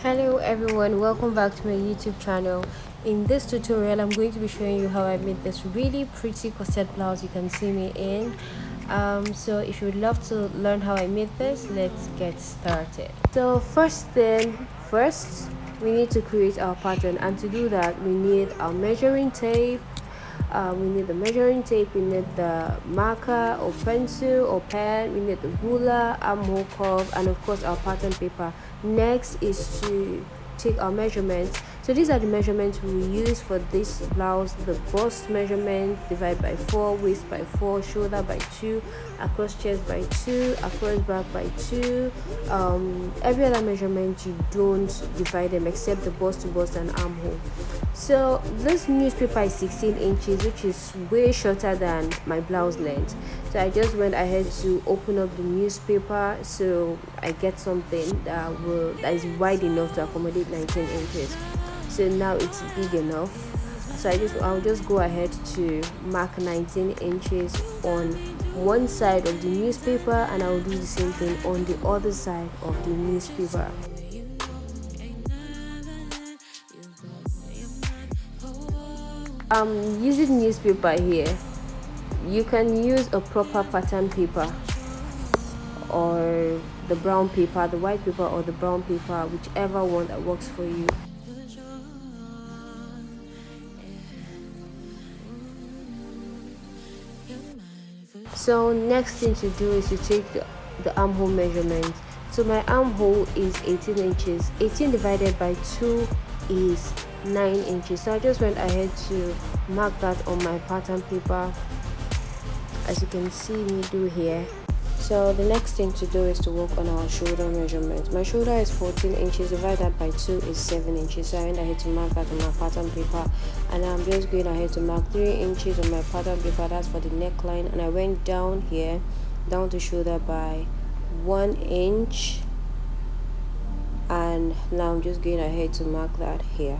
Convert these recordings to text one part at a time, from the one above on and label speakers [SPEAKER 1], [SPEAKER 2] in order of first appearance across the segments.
[SPEAKER 1] Hello everyone, welcome back to my YouTube channel. In this tutorial I'm going to be showing you how I made this really pretty corset blouse you can see me in. So if you would love to learn how I made this, let's get started. So first we need to create our pattern, and to do that we need our measuring tape. We need the measuring tape, we need the marker or pencil or pen, we need the ruler, armhole curve, and of course our pattern paper. Next is to take our measurements. So these are the measurements we will use for this blouse: the bust measurement, divide by 4, waist by 4, shoulder by 2, across chest by 2, across back by 2. Every other measurement you don't divide them except the bust to bust and armhole. So this newspaper is 16 inches, which is way shorter than my blouse length. So I just went ahead to open up the newspaper so I get something that is wide enough to accommodate 19 inches. So now it's big enough. So I'll just go ahead to mark 19 inches on one side of the newspaper, and I'll do the same thing on the other side of the newspaper. I'm using newspaper here. You can use a proper pattern paper or the brown paper, the white paper or the brown paper, whichever one that works for you. So next thing to do is to take the armhole measurement. So my armhole is 18 inches. 18 divided by 2 is 9 inches. So I just went ahead to mark that on my pattern paper, as you can see me do here. So the next thing to do is to work on our shoulder measurement. My shoulder is 14 inches, divided by 2 is 7 inches. So I went ahead to mark that on my pattern paper, and I'm just going ahead to mark 3 inches on my pattern paper. That's for the neckline, and I went down here, down to shoulder by 1 inch, and now I'm just going ahead to mark that here.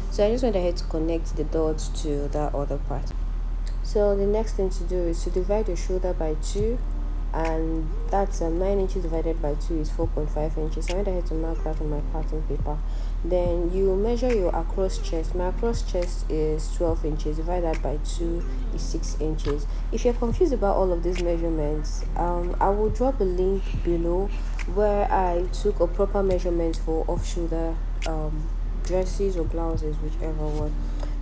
[SPEAKER 1] So I just went ahead to connect the dots to that other part. So the next thing to do is to divide your shoulder by 2, and that's 9 inches divided by 2 is 4.5 inches. So I went ahead to mark that on my pattern paper. Then you measure your across chest. My across chest is 12 inches, divided by 2 is 6 inches. If you're confused about all of these measurements, I will drop a link below where I took a proper measurement for off shoulder dresses or blouses, whichever one.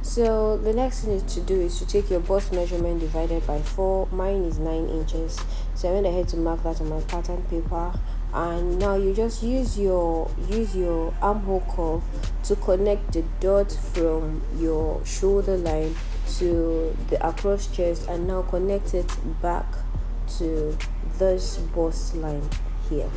[SPEAKER 1] So the next thing to do is to take your bust measurement divided by 4. Mine is 9 inches. So I went ahead to mark that on my pattern paper, and now you just use your armhole curve to connect the dot from your shoulder line to the across chest, and now connect it back to this bust line here.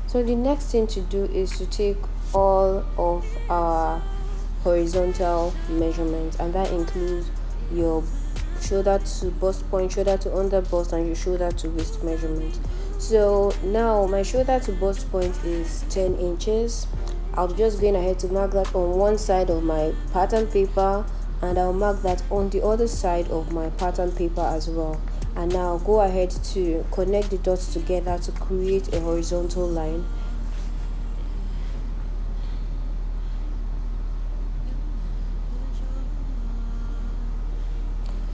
[SPEAKER 1] So the next thing to do is to take all of our horizontal measurements, and that includes your shoulder to bust point, shoulder to under bust, and your shoulder to waist measurement. So now my shoulder to bust point is 10 inches. I'll be just going ahead to mark that on one side of my pattern paper, and I'll mark that on the other side of my pattern paper as well. And now go ahead to connect the dots together to create a horizontal line.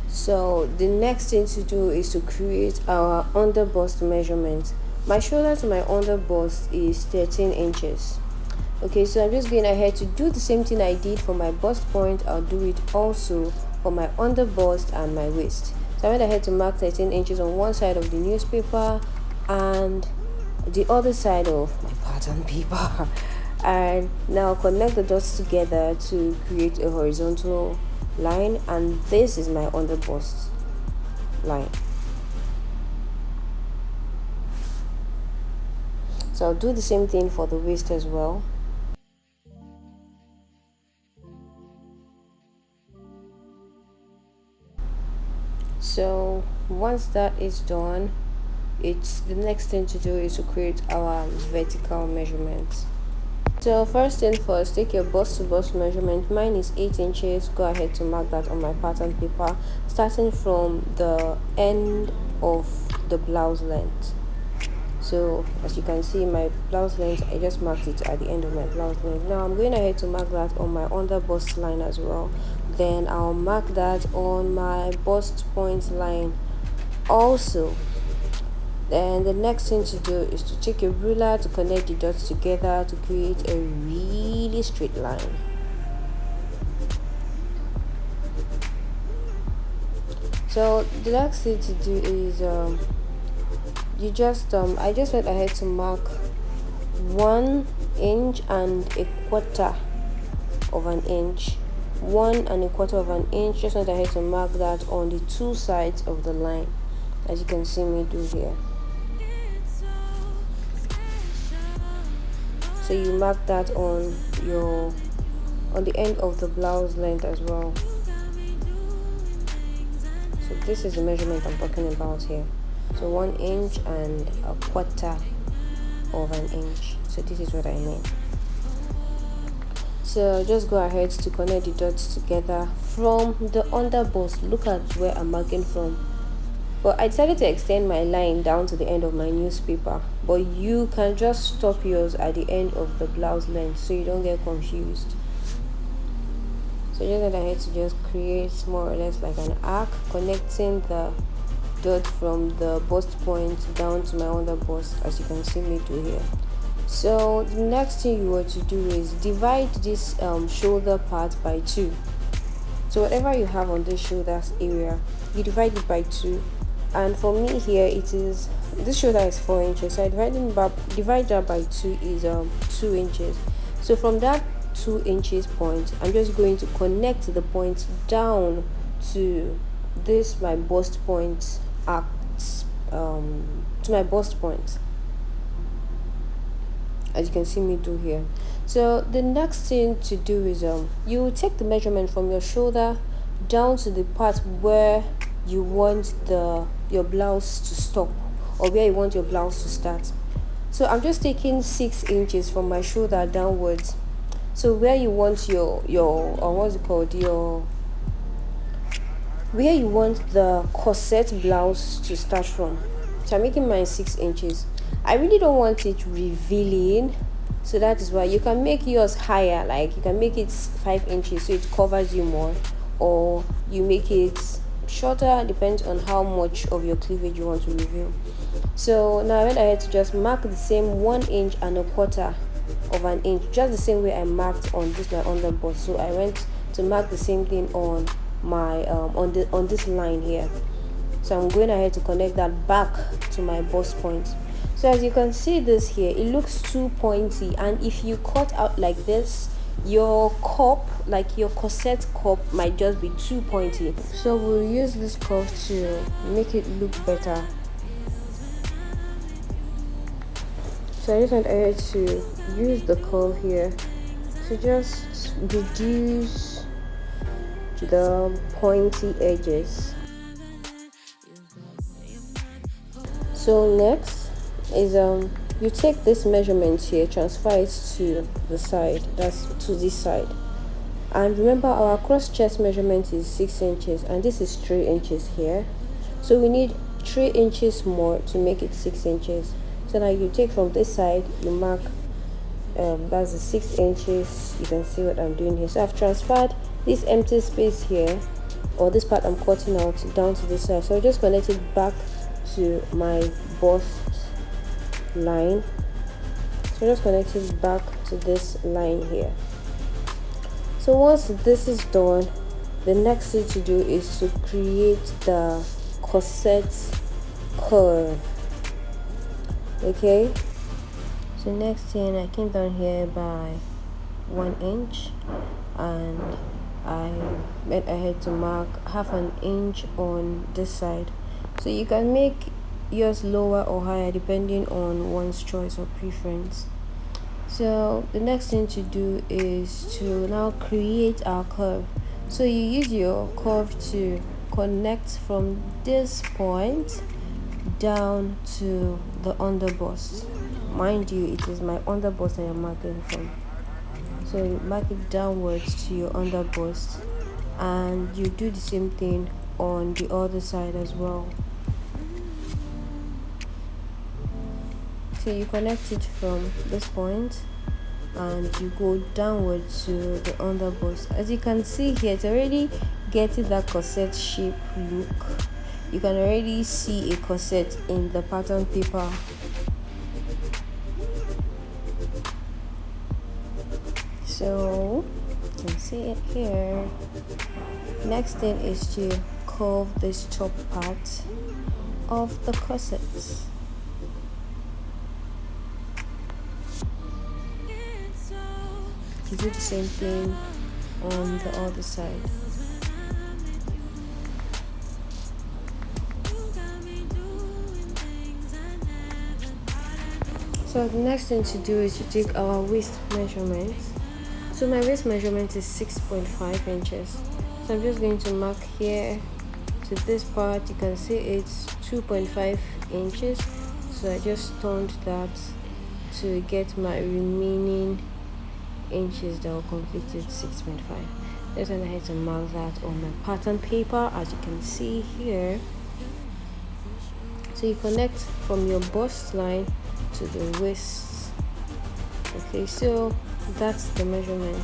[SPEAKER 1] So the next thing to do is to create our under bust measurement. My shoulder to my under bust is 13 inches. Okay, so I'm just going ahead to do the same thing I did for my bust point. I'll do it also for my under bust and my waist. So I went ahead to mark 13 inches on one side of the newspaper and the other side of my pattern paper. And now connect the dots together to create a horizontal line, and this is my under bust line. So I'll do the same thing for the waist as well. So once that is done, it's the next thing to do is to create our vertical measurements. So first thing first, take your bust to bust measurement. Mine is 8 inches. Go ahead to mark that on my pattern paper, starting from the end of the blouse length. So as you can see, my blouse length, I just marked it at the end of my blouse length. Now I'm going ahead to mark that on my under bust line as well. Then I'll mark that on my bust point line also. Then the next thing to do is to take a ruler to connect the dots together to create a really straight line. So the next thing to do is I just went ahead to mark 1 inch and a quarter of an inch. 1 and a quarter of an inch. Just went ahead to mark that on the two sides of the line, as you can see me do here. So you mark that on the end of the blouse length as well. So this is the measurement I'm talking about here. So 1 inch and a quarter of an inch. So this is what I mean. So just go ahead to connect the dots together from the under bust. Look at where I'm marking from. But I decided to extend my line down to the end of my newspaper, but you can just stop yours at the end of the blouse length so you don't get confused. So just that I had to just create more or less like an arc connecting the dot from the bust point down to my under bust, as you can see me do here. So the next thing you want to do is divide this shoulder part by 2. So whatever you have on this shoulders area, you divide it by 2. And for me here, it is, this shoulder is 4 inches, so I divide that by 2 is 2 inches. So from that 2 inches point, I'm just going to connect the point down to this my bust point arc, to my bust point, as you can see me do here. So the next thing to do is you take the measurement from your shoulder down to the part where you want your blouse to stop, or where you want your blouse to start. So I'm just taking 6 inches from my shoulder downwards. So where you want your where you want the corset blouse to start from. So I'm making mine 6 inches. I really don't want it revealing, so that is why you can make yours higher, like you can make it 5 inches so it covers you more, or you make it shorter, depends on how much of your cleavage you want to reveal. So now I went ahead to just mark the same 1 inch and a quarter of an inch, just the same way I marked on this my under bust. So I went to mark the same thing on my on this line here. So I'm going ahead to connect that back to my bust point. So as you can see this here, it looks too pointy, and if you cut out like this, your cup, like your corset cup, might just be too pointy. So we'll use this curve to make it look better. So I just went ahead to use the curve here to just reduce the pointy edges. So next is you take this measurement here, transfer it to the side, that's to this side, and remember our cross chest measurement is 6 inches and this is 3 inches here, so we need 3 inches more to make it 6 inches. So now you take from this side, you mark that's the 6 inches. You can see what I'm doing here. So I've transferred this empty space here, or this part I'm cutting out, down to this side. So I just connect it back to my bust line. So just connect it back to this line here. So once this is done, the next thing to do is to create the corset curve. Okay, so next thing, I came down here by 1 inch and I went ahead to mark half an inch on this side. So you can make yours lower or higher depending on one's choice or preference. So the next thing to do is to now create our curve. So you use your curve to connect from this point down to the underbust. Mind you, it is my underbust I am marking from. So you mark it downwards to your underbust, and you do the same thing on the other side as well. So you connect it from this point and you go downward to the underbust. As you can see here, it's already getting that corset shape look. You can already see a corset in the pattern paper. So you can see it here. Next thing is to curve this top part of the corset. You do the same thing on the other side. So the next thing to do is to take our waist measurement. So my waist measurement is 6.5 inches. So I'm just going to mark here to this part. You can see it's 2.5 inches. So I just turned that to get my remaining inches that will complete it 6.5. Just went ahead to mark that on my pattern paper, as you can see here. So you connect from your bust line to the waist. Okay, so that's the measurement.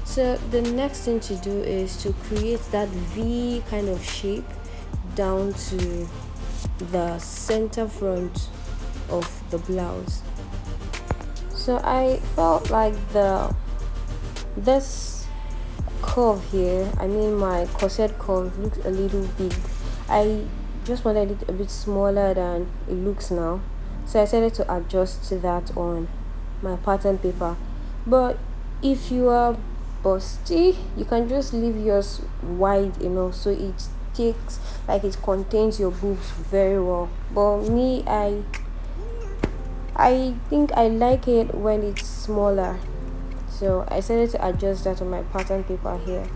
[SPEAKER 1] So the next thing to do is to create that V kind of shape down to the center front of the blouse. So I felt like this curve here, I mean my corset curve, looks a little big. I just wanted it a bit smaller than it looks now, so I decided to adjust to that on my pattern paper. But if you are busty, you can just leave yours wide enough so it takes, like, it contains your boobs very well. But me, I think I like it when it's smaller, so I decided to adjust that on my pattern paper here.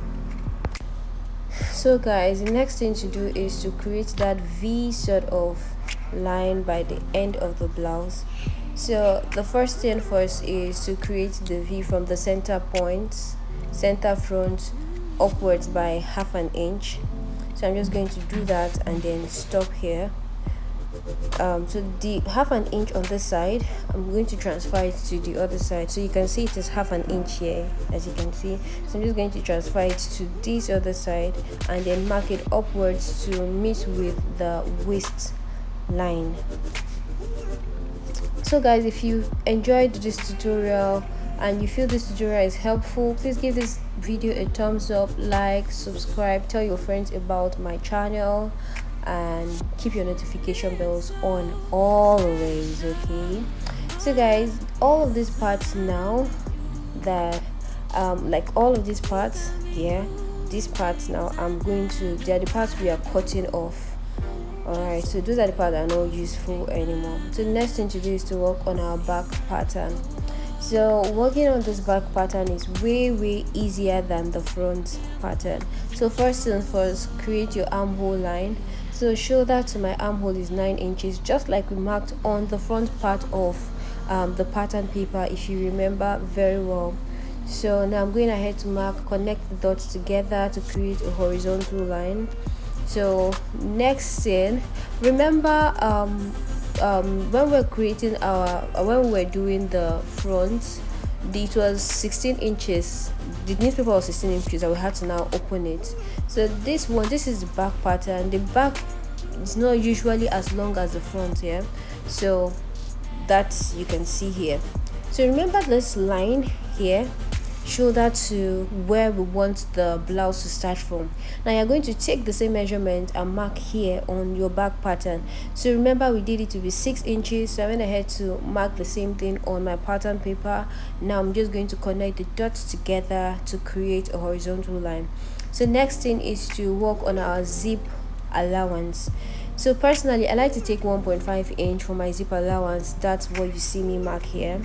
[SPEAKER 1] So guys, the next thing to do is to create that V sort of line by the end of the blouse. So the first thing first is to create the V from the center point, center front, upwards by 1/2 inch. So I'm just going to do that and then stop here. So the 1/2 inch on this side, I'm going to transfer it to the other side. So you can see it is 1/2 inch here, as you can see. So I'm just going to transfer it to this other side and then mark it upwards to meet with the waist line. So guys, if you enjoyed this tutorial and you feel this tutorial is helpful, please give this video a thumbs up, like, subscribe, tell your friends about my channel, and keep your notification bells on always. Okay, so guys, all of these parts now that like all of these parts here, these parts now, I'm going to, they are the parts we are cutting off. Alright, so those are the parts that are not useful anymore. So the next thing to do is to work on our back pattern. So working on this back pattern is way easier than the front pattern. So first things first, create your armhole line. So shoulder to my armhole is 9 inches, just like we marked on the front part of the pattern paper, if you remember very well. So now I'm going ahead to mark, connect the dots together to create a horizontal line. So next thing, remember when we're creating when we're doing the front, it was 16 inches, the newspaper was 16 inches, and we had to now open it. So this is the back pattern. The back is not usually as long as the front here, so that's, you can see here. So remember this line here, shoulder to where we want the blouse to start from. Now you're going to take the same measurement and mark here on your back pattern. So remember we did it to be 6 inches, so I went ahead to mark the same thing on my pattern paper. Now I'm just going to connect the dots together to create a horizontal line. So next thing is to work on our zip allowance. So personally, I like to take 1.5 inch for my zip allowance. That's what you see me mark here.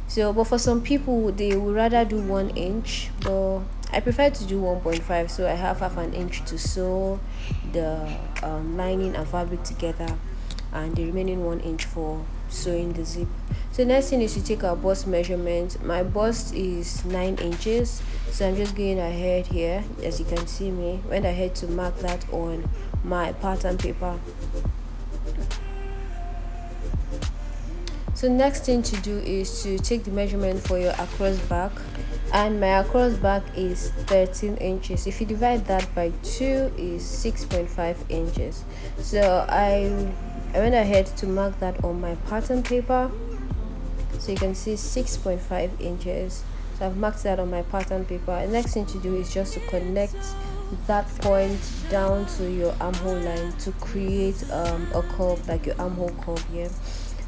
[SPEAKER 1] So but for some people, they would rather do 1 inch, but I prefer to do 1.5, so I have 1/2 inch to sew the lining and fabric together, and the remaining 1 inch for sewing the zip. So next thing is to take our bust measurement. My bust is 9 inches, so I'm just going ahead here. As you can see me, went ahead to mark that on my pattern paper. So next thing to do is to take the measurement for your across back, and my across back is 13 inches. If you divide that by 2 is 6.5 inches. So I went ahead to mark that on my pattern paper. So you can see 6.5 inches. So I've marked that on my pattern paper. The next thing to do is just to connect that point down to your armhole line to create a curve, like your armhole curve here.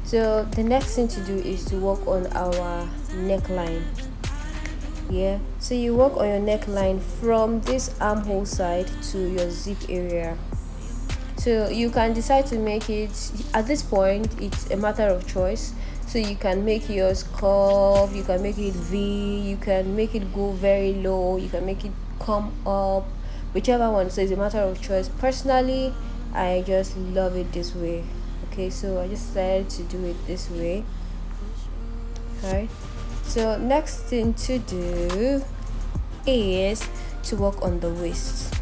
[SPEAKER 1] So the next thing to do is to work on our neckline. Yeah, so you work on your neckline from this armhole side to your zip area. So you can decide to make it, at this point it's a matter of choice. So you can make yours curve, you can make it V, you can make it go very low, you can make it come up, whichever one. So it's a matter of choice. Personally, I just love it this way. Okay, so I just decided to do it this way. Alright, so next thing to do is to work on the waist.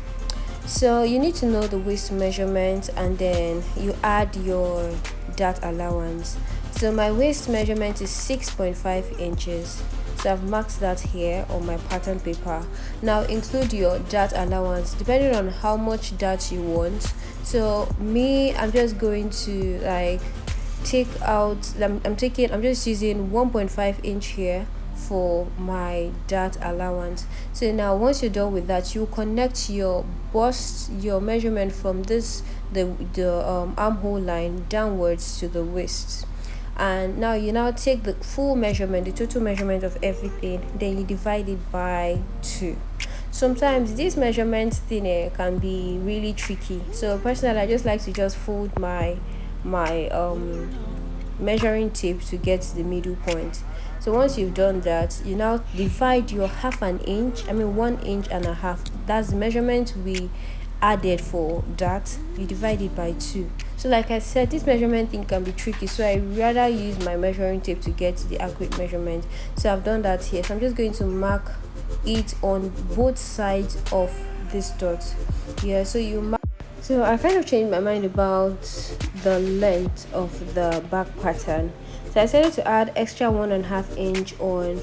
[SPEAKER 1] So you need to know the waist measurement, and then you add your dart allowance. So my waist measurement is 6.5 inches. So I've marked that here on my pattern paper. Now include your dart allowance depending on how much dart you want. So me, I'm just going to like take out, I'm just using 1.5 inch here for my dart allowance. So now once you're done with that, you connect your bust, your measurement from this the armhole line downwards to the waist. And now you take the full measurement, the total measurement of everything, then you divide it by 2. Sometimes this measurement thing can be really tricky. So personally, I just like to just fold my measuring tape to get the middle point. So once you've done that, you now divide your 1.5 inches. That's the measurement we added for that. You divide it by 2. So like I said, this measurement thing can be tricky, so I rather use my measuring tape to get the accurate measurement. So I've done that here. So I'm just going to mark it on both sides of this dot. Yeah, so you mark. So I kind of changed my mind about the length of the back pattern. So I decided to add extra 1.5 inch on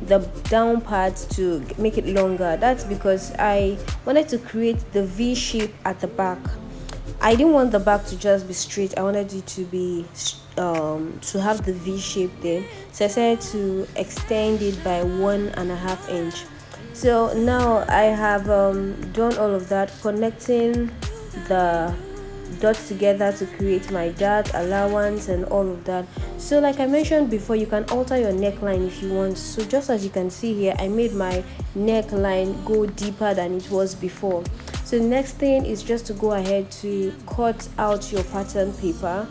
[SPEAKER 1] the down part to make it longer. That's because I wanted to create the V shape at the back. I didn't want the back to just be straight. I wanted it to be to have the V shape there. So I decided to extend it by 1.5 inch. So now I have done all of that, connecting the dots together to create my dart allowance and all of that. So like I mentioned before, you can alter your neckline if you want. So just as you can see here, I made my neckline go deeper than it was before. So the next thing is just to go ahead to cut out your pattern paper.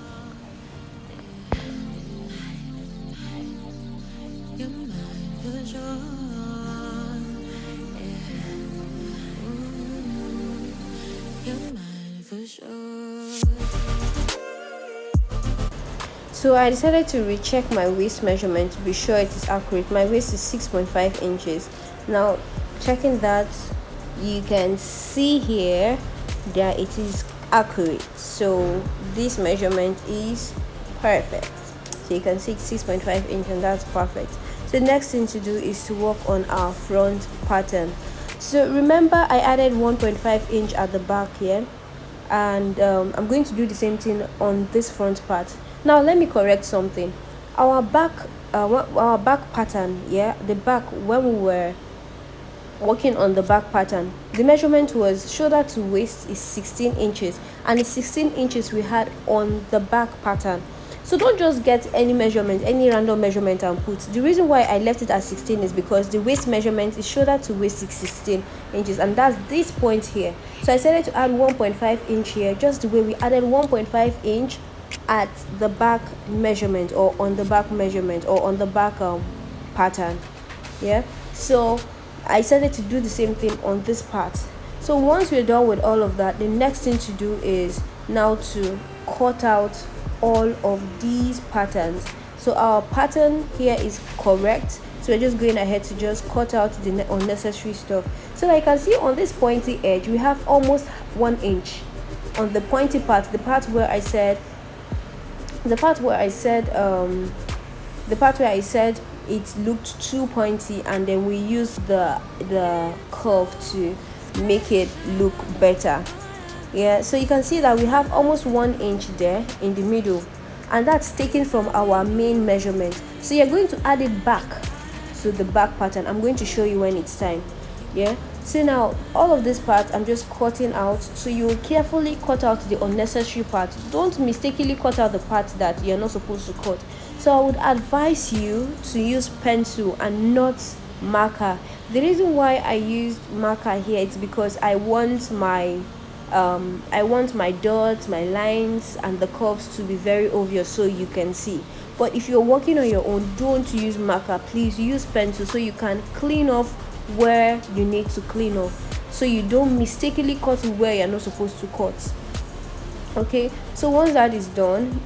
[SPEAKER 1] So I decided to recheck my waist measurement to be sure it is accurate. My waist is 6.5 inches. Now checking that, you can see here that it is accurate. So this measurement is perfect. So you can see 6.5 inches, and that's perfect. So the next thing to do is to work on our front pattern. So remember, I added 1.5 inch at the back here, and I'm going to do the same thing on this front part. Now let me correct something. Our back pattern, yeah, the back, when we were working on the back pattern, the measurement was shoulder to waist is 16 inches, and it's 16 inches we had on the back pattern. So don't just get any measurement, any random measurement, and put. The reason why I left it at 16 is because the waist measurement is shoulder to waist is 16 inches, and that's this point here. So I decided to add 1.5 inch here, just the way we added 1.5 inch at the back measurement, or on the back measurement, or on the back pattern. Yeah, so I decided to do the same thing on this part. So once we're done with all of that, the next thing to do is now to cut out all of these patterns. So our pattern here is correct, so we're just going ahead to just cut out the unnecessary stuff. So like you can see on this pointy edge, we have almost 1 inch on the pointy part, the part where I said it looked too pointy, and then we used the curve to make it look better. Yeah, so you can see that we have almost 1 inch there in the middle, and that's taken from our main measurement. So you're going to add it back to the back pattern. I'm going to show you when it's time. Yeah, so now all of this part I'm just cutting out, so you will carefully cut out the unnecessary part. Don't mistakenly cut out the part that you're not supposed to cut. So I would advise you to use pencil and not marker. The reason why I used marker here is because I want my dots, my lines, and the curves to be very obvious so you can see. But if you're working on your own, don't use marker. Please use pencil so you can clean off where you need to clean off, so you don't mistakenly cut where you're not supposed to cut. Okay, so once that is done,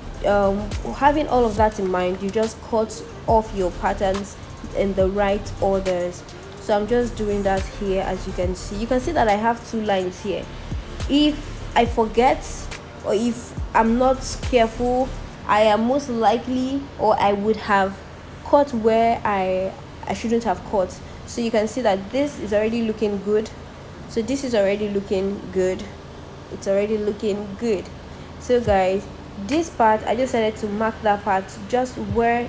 [SPEAKER 1] having all of that in mind, you just cut off your patterns in the right orders. So I'm just doing that here. As you can see that I have 2 lines here. If I forget, or if I'm not careful, I am most likely, or I would have cut where I shouldn't have cut. So you can see that this is already looking good. So this is already looking good. It's already looking good. So guys, this part I just decided to mark that part just where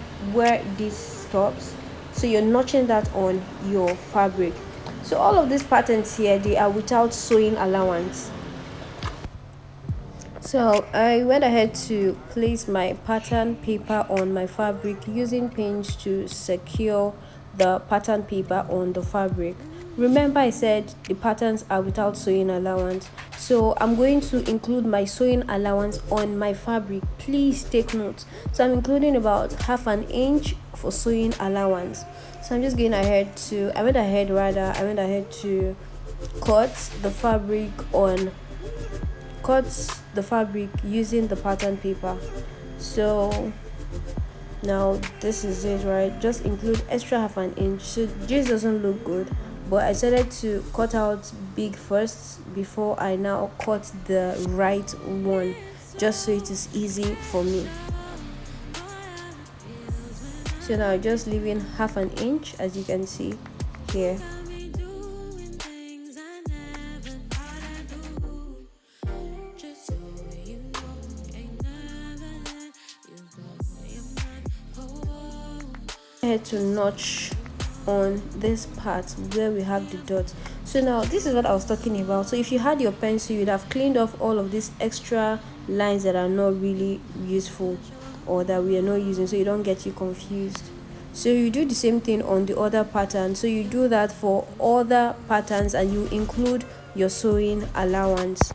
[SPEAKER 1] this stops, so you're notching that on your fabric. So all of these patterns here, they are without sewing allowance. So I went ahead to place my pattern paper on my fabric using pins to secure the pattern paper on the fabric. Remember, I said the patterns are without sewing allowance, so I'm going to include my sewing allowance on my fabric. Please take note. So I'm including about 1/2 inch for sewing allowance. So I'm just going ahead to I went ahead to cut the fabric using the pattern paper. So now this is it, right? Just include extra 1/2 inch. So this doesn't look good, but I decided to cut out big first before I now cut the right one, just so it is easy for me. So now just leaving 1/2 inch, as you can see here. Head to notch on this part where we have the dots. So now this is what I was talking about. So if you had your pencil, you'd have cleaned off all of these extra lines that are not really useful, or that we are not using, so you don't get you confused. So you do the same thing on the other pattern. So you do that for other patterns, and you include your sewing allowance.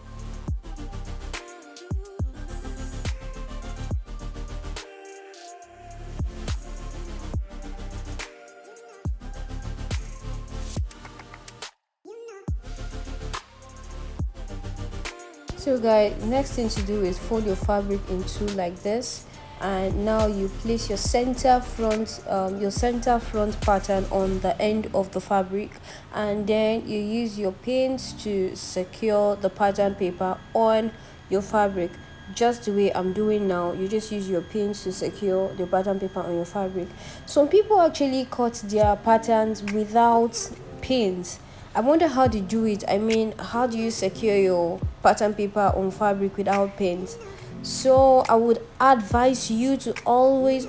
[SPEAKER 1] So guys, next thing to do is fold your fabric in 2 like this, and now you place your center front pattern on the end of the fabric, and then you use your pins to secure the pattern paper on your fabric, just the way I'm doing now. You just use your pins to secure the pattern paper on your fabric. Some people actually cut their patterns without pins. I wonder how they do it. I mean, how do you secure your pattern paper on fabric without pins? So I would advise you to always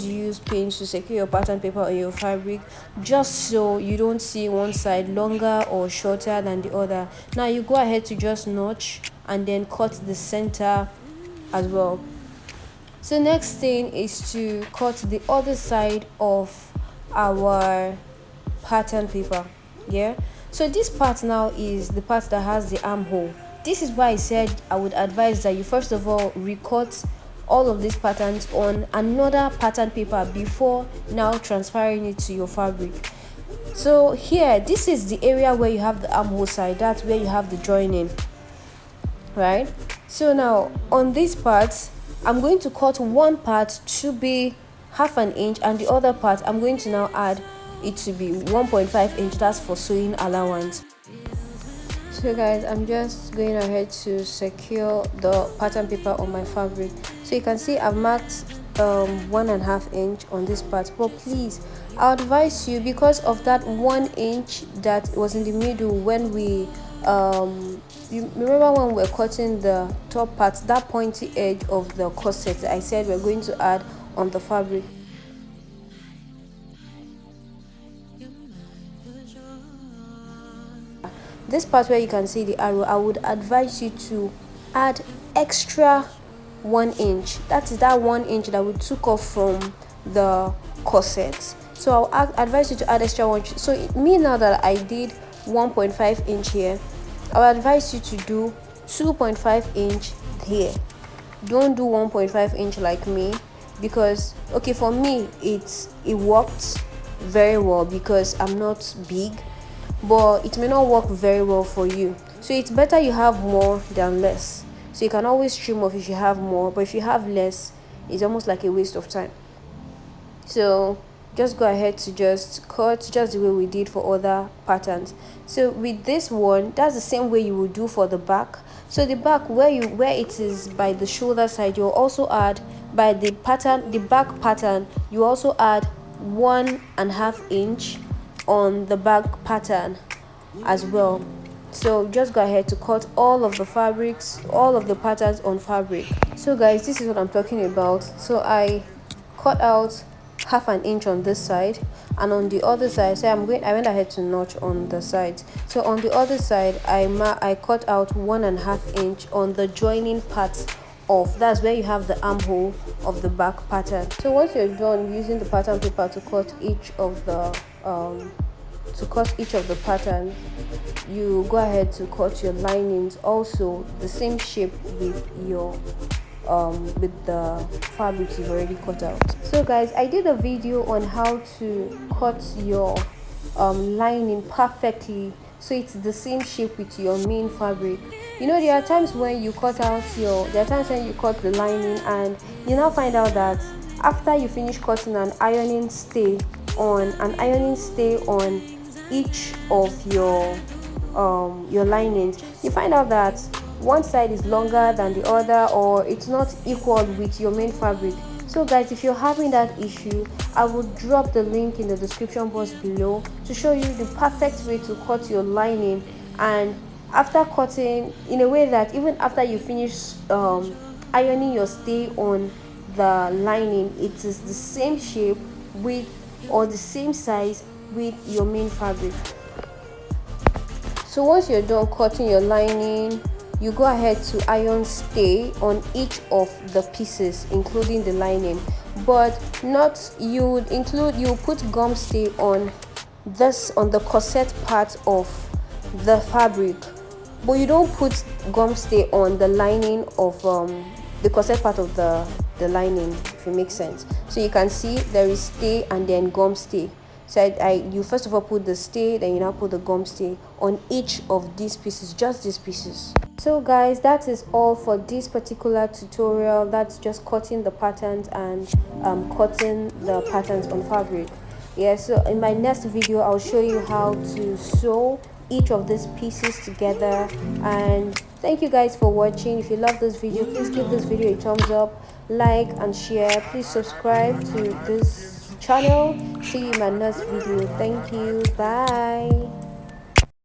[SPEAKER 1] use pins to secure your pattern paper on your fabric, just so you don't see one side longer or shorter than the other. Now you go ahead to just notch and then cut the center as well. So next thing is to cut the other side of our pattern paper. Yeah, so this part now is the part that has the armhole. This is why I said I would advise that you first of all recut all of these patterns on another pattern paper before now transferring it to your fabric. So here, this is the area where you have the armhole side. That's where you have the joining, right? So now on this part, I'm going to cut one part to be half an inch, and the other part I'm going to now add it to be 1.5 inch. That's for sewing allowance. So guys, I'm just going ahead to secure the pattern paper on my fabric. So you can see I've marked 1.5 inch on this part, but please, I advise you, because of that 1 inch that was in the middle when we you remember when we're cutting the top part, that pointy edge of the corset, I said we're going to add on the fabric. This part where you can see the arrow, I would advise you to add extra 1 inch. That is that 1 inch that we took off from the corset. So I'll advise you to add extra 1 inch. So me, now that I did 1.5 inch here, I would advise you to do 2.5 inch here. Don't do 1.5 inch like me, because okay, for me it worked very well because I'm not big, but it may not work very well for you. So it's better you have more than less. So you can always trim off if you have more, but if you have less, it's almost like a waste of time. So just go ahead to just cut just the way we did for other patterns. So with this one, that's the same way you would do for the back. So the back, where it is by the shoulder side, you'll also add by the pattern, the back pattern, you also add 1.5 inch on the back pattern as well. So just go ahead to cut all of the fabrics, all of the patterns on fabric. So guys, this is what I'm talking about. So I cut out 1/2 inch on this side, and on the other side, so I went ahead to notch on the sides. So on the other side, I cut out 1.5 inch on the joining part of, that's where you have the armhole of the back pattern. So once you're done using the pattern paper to cut each of the patterns, you go ahead to cut your linings also the same shape with your with the fabric you've already cut out. So guys, I did a video on how to cut your lining perfectly so it's the same shape with your main fabric. You know, there are times when you cut the lining and you now find out that after you finish cutting an ironing stay on each of your linings, you find out that one side is longer than the other, or it's not equal with your main fabric. So guys, if you're having that issue, I will drop the link in the description box below to show you the perfect way to cut your lining, and after cutting in a way that even after you finish ironing your stay on the lining, it is the same shape with, or the same size with your main fabric. So once you're done cutting your lining, you go ahead to iron stay on each of the pieces including the lining, but not, you put gum stay on the corset part of the fabric, but you don't put gum stay on the lining of the corset part of the lining, if it makes sense. So you can see there is stay and then gum stay. So you first of all put the stay, then you now put the gum stay on each of these pieces, just these pieces. So guys, that is all for this particular tutorial. That's just cutting the patterns and cutting the patterns on fabric. Yeah, so in my next video I'll show you how to sew each of these pieces together. And thank you guys for watching. If you love this video, please give this video a thumbs up, like and share. Please subscribe to this channel. See you in my next video. Thank you. Bye.